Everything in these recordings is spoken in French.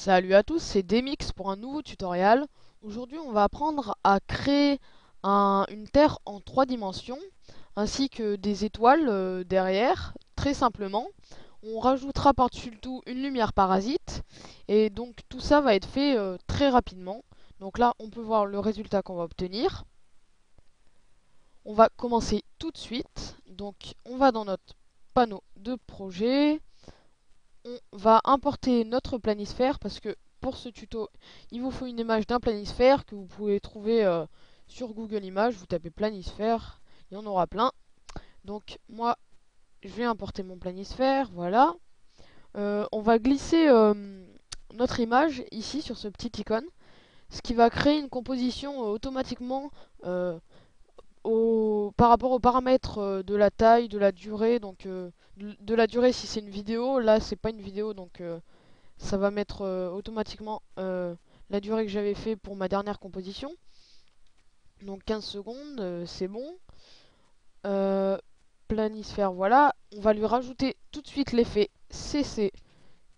Salut à tous, c'est Demix pour un nouveau tutoriel. Aujourd'hui, on va apprendre à créer une Terre en 3 dimensions, ainsi que des étoiles derrière, très simplement. On rajoutera par-dessus le tout une lumière parasite, et donc tout ça va être fait très rapidement. Donc là, on peut voir le résultat qu'on va obtenir. On va commencer tout de suite. Donc, on va dans notre panneau de projet. On va importer notre planisphère parce que pour ce tuto, il vous faut une image d'un planisphère que vous pouvez trouver sur Google Images. Vous tapez planisphère, il y en aura plein. Donc moi, je vais importer mon planisphère, voilà. On va glisser notre image ici sur ce petit icône, ce qui va créer une composition automatiquement par rapport aux paramètres de la taille, de la durée, donc de la durée si c'est une vidéo. Là c'est pas une vidéo, donc ça va mettre automatiquement la durée que j'avais fait pour ma dernière composition. Donc 15 secondes, c'est bon. Euh, Planisphère, voilà. On va lui rajouter tout de suite l'effet CC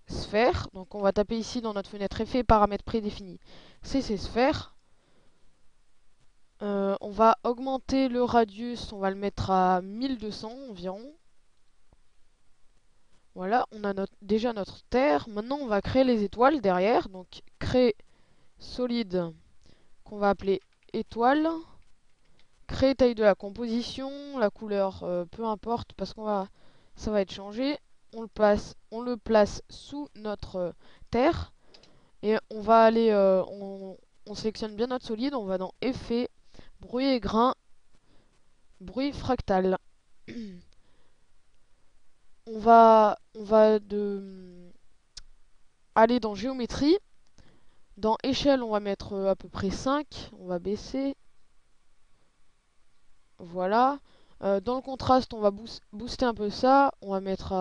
sphère. Donc on va taper ici dans notre fenêtre effet paramètres prédéfinis CC sphère. On va augmenter le radius, on va le mettre à 1200 environ. Voilà, on a déjà notre terre. Maintenant on va créer les étoiles derrière. Donc créer solide qu'on va appeler étoile. Créer taille de la composition, la couleur, peu importe, parce ça va être changé. On le place sous notre terre et on va aller, on sélectionne bien notre solide. On va dans effet, bruit et grain, bruit fractal. On va aller dans géométrie. Dans échelle, on va mettre à peu près 5. On va baisser. Voilà. Dans le contraste, on va booster un peu ça. On va mettre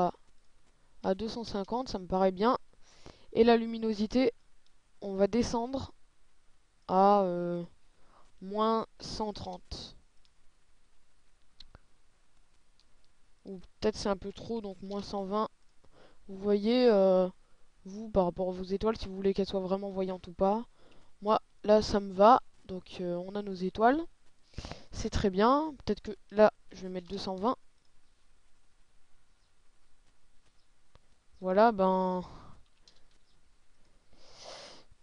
à 250, ça me paraît bien. Et la luminosité, on va descendre à moins 130. Ou peut-être c'est un peu trop, donc moins 120. Vous voyez, vous, par rapport à vos étoiles, si vous voulez qu'elles soient vraiment voyantes ou pas. Moi, là, ça me va. Donc, on a nos étoiles. C'est très bien. Peut-être que là, je vais mettre 220. Voilà, ben...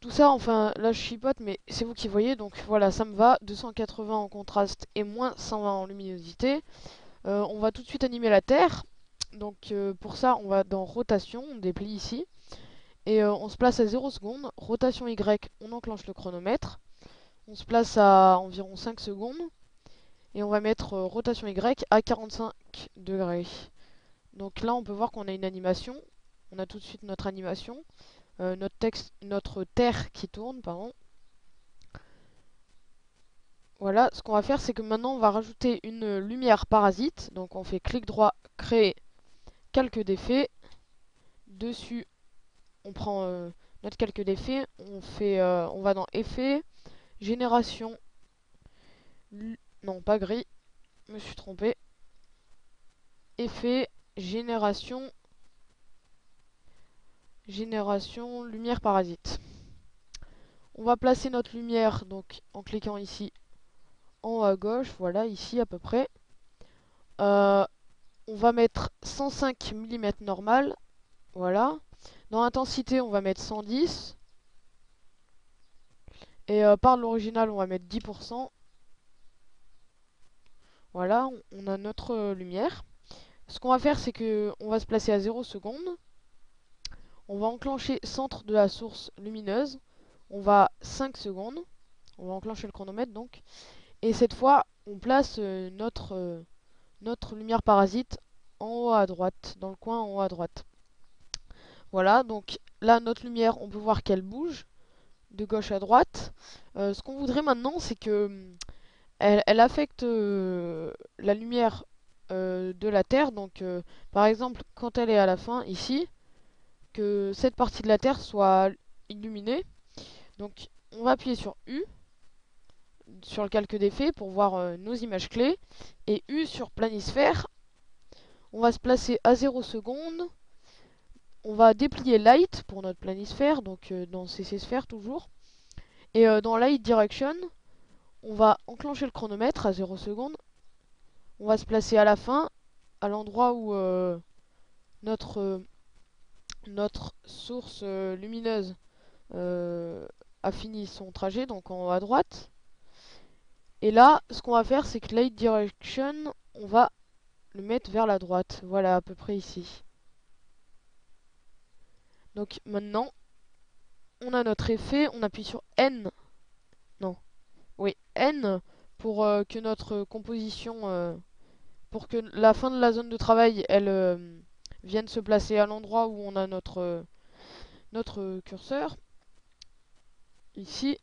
Tout ça, enfin, là je chipote, mais c'est vous qui voyez, donc voilà, ça me va. 280 en contraste et moins 120 en luminosité. On va tout de suite animer la Terre. Donc pour ça, on va dans rotation, on déplie ici. Et on se place à 0 secondes. Rotation Y, on enclenche le chronomètre. On se place à environ 5 secondes. Et on va mettre rotation Y à 45 degrés. Donc là, on peut voir qu'on a une animation. On a tout de suite notre animation. Notre terre qui tourne, pardon. Voilà, ce qu'on va faire, c'est que maintenant, on va rajouter une lumière parasite. Donc on fait clic droit, créer calque d'effet. Dessus, on prend notre calque d'effet. On va dans effet, génération. Non, pas gris, je me suis trompé. Effet, génération, lumière parasite. On va placer notre lumière donc en cliquant ici en haut à gauche, voilà, ici à peu près. On va mettre 105 mm normal, voilà. Dans intensité, on va mettre 110. Et par l'original, on va mettre 10%. Voilà, on a notre lumière. Ce qu'on va faire, c'est que on va se placer à 0 secondes. On va enclencher centre de la source lumineuse. On va 5 secondes. On va enclencher le chronomètre donc. Et cette fois, on place notre lumière parasite en haut à droite, dans le coin en haut à droite. Voilà, donc là, notre lumière, on peut voir qu'elle bouge de gauche à droite. Ce qu'on voudrait maintenant, c'est que elle affecte la lumière de la Terre. Donc, par exemple, quand elle est à la fin, ici, que cette partie de la Terre soit illuminée. Donc, on va appuyer sur U, sur le calque d'effet, pour voir nos images clés. Et U sur planisphère. On va se placer à 0 secondes. on va déplier Light pour notre planisphère, donc dans CC Sphere toujours. Et dans Light Direction, on va enclencher le chronomètre à 0 secondes. On va se placer à la fin, à l'endroit où notre, notre source lumineuse a fini son trajet, donc en haut à droite. Et là, ce qu'on va faire, c'est que Light Direction, on va le mettre vers la droite. Voilà, à peu près ici. Donc maintenant, on a notre effet, on appuie sur N. Non, oui, N pour que notre composition, pour que la fin de la zone de travail, elle vienne se placer à l'endroit où on a notre curseur. Ici.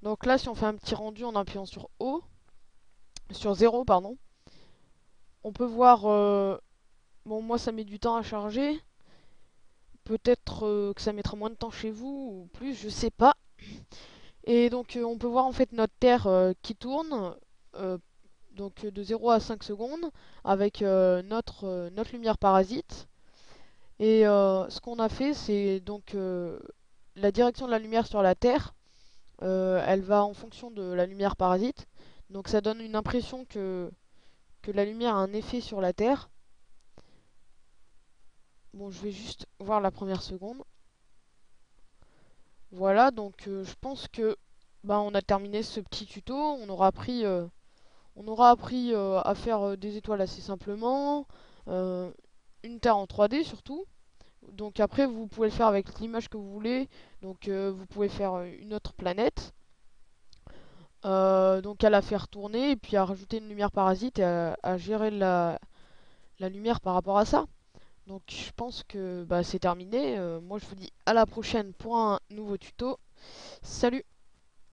Donc là, si on fait un petit rendu en appuyant sur O, sur 0, pardon, on peut voir... bon, moi, ça met du temps à charger. Peut-être que ça mettra moins de temps chez vous, ou plus, je sais pas. Et donc, on peut voir en fait notre Terre qui tourne, euh, donc de 0 à 5 secondes, avec notre lumière parasite. Et ce qu'on a fait, c'est donc la direction de la lumière sur la Terre, elle va en fonction de la lumière parasite. Donc ça donne une impression que la lumière a un effet sur la Terre. Bon, je vais juste voir la première seconde. Voilà, donc je pense que bah, on a terminé ce petit tuto. On aura appris à faire des étoiles assez simplement, une Terre en 3D surtout. Donc après, vous pouvez le faire avec l'image que vous voulez. Donc vous pouvez faire une autre planète. Donc à la faire tourner et puis à rajouter une lumière parasite et à gérer la lumière par rapport à ça. Donc je pense que bah, c'est terminé. Moi je vous dis à la prochaine pour un nouveau tuto. Salut!